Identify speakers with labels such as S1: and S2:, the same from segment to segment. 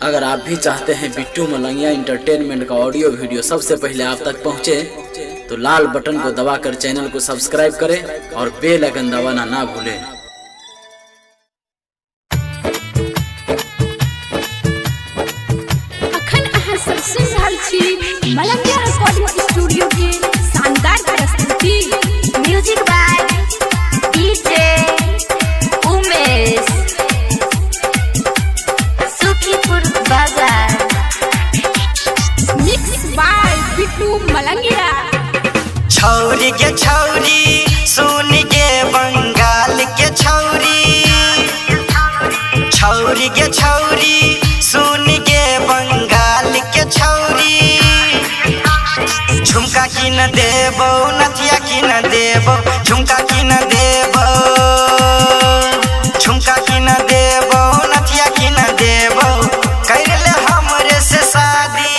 S1: अगर आप भी चाहते हैं बिट्टू मलंगिया इंटरटेनमेंट का ऑडियो वीडियो सबसे पहले आप तक पहुंचे, तो लाल बटन को दबाकर चैनल को सब्सक्राइब करें और बेल आइकन दबाना ना भूलें।
S2: मलंगिया रिकॉर्डिंग स्टूडियो की शानदार प्रस्तुति। Music by DJ Umesh, Sukhipur Bazar. Mix by Bittu Malangiya.
S3: छौरी के छौरी सुन के बंगाल के छौरी, छौरी के छौरी सुन के बंगाल के छौरी। झुमका की न देबो नथिया की न देबो, झुमका की न देबो, झुमका की न देबो नथिया की न देबो, कर ले हमरे से शादी।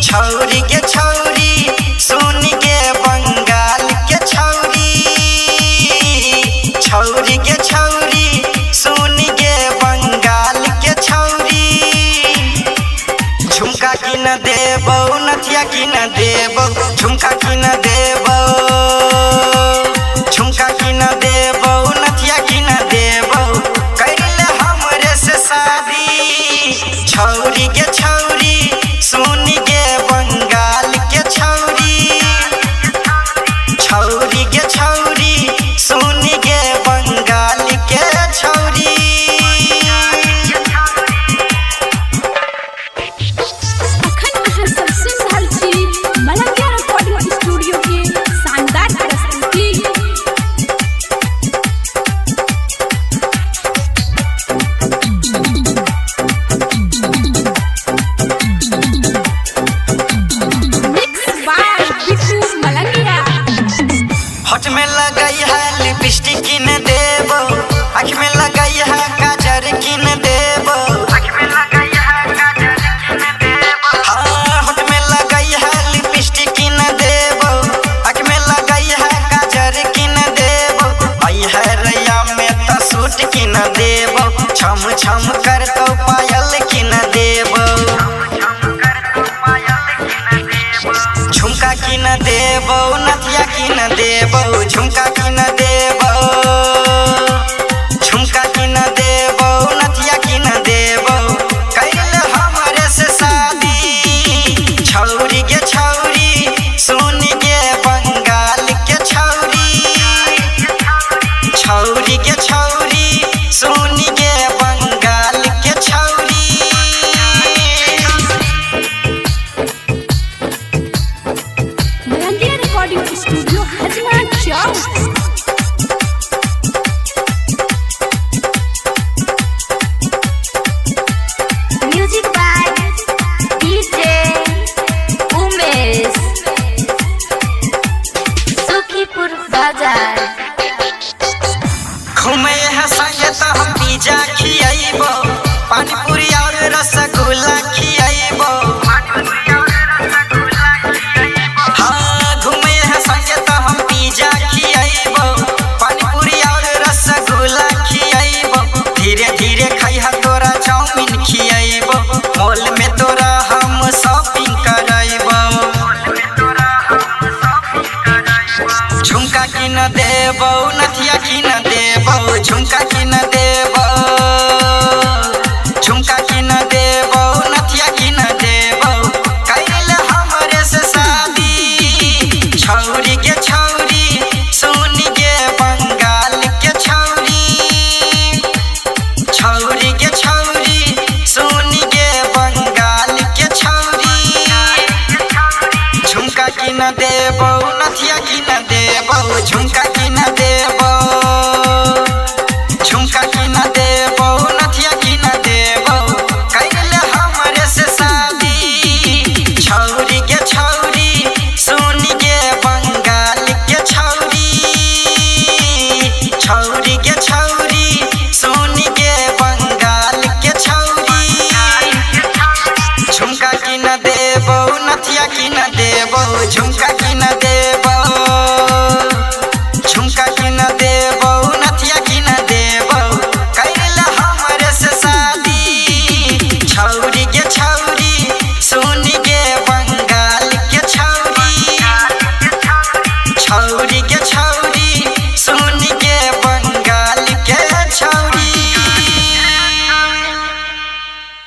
S3: छौरी के छौरी सुन के बंगाल के छौरी, छौरी के छौरी सुन के बंगाल के छौरी। झुमका की न देबो नथिया की न देबो, झुमका की न देबो, झुमका की न देबो नथिया की न देबो, कर ले हमरे से शादी। छौरी के छौरी सुन के बंगाल के छौरी, छौरी के छौरी सुन के बंगाल के छौरी।
S2: मलंगिया रिकॉर्डिंग स्टूडियो की शानदार प्रस्तुति। Mix by Bittu Malangiya.
S3: होठ में लगाई है लिपस्टिक की न देबो, आँख में लगाई है काजर की न देबो, आँख में लगाई है काजर की न देबो। हाँ, होठ में लगाई है लिपस्टिक की न देबो, आँख में लगाई है काजर की न देबो। आई है रैया में तो सूट की न देबो, छम छम कर तो पायल की न देबो, झुमका की न देबो नथिया की न देबो, झुमका की न देबो, झुमका की न देबो नथिया की न देबो, कर ले हमरे से शादी। छौरी के छौरी सुन के बंगाल के छौरी, छौरी के छौरी सुन के बंगाल के छौरी।
S2: Malangiya recording studio Hajma Chowk. Music by DJ Umesh, Sukhipur Bazar.
S3: घूमे है संगे तो हम पिज्जा खियाइबो, पानी पूरी और रसगुल्ला खियाइबो। हाँ, घूमे है संगे तो हम पिज्जा खियाइबो, पानी पूरी और रसगुल्ला खियाइबो। धीरे धीरे खइहा तोरा चाउमीन खियाइबो, मोल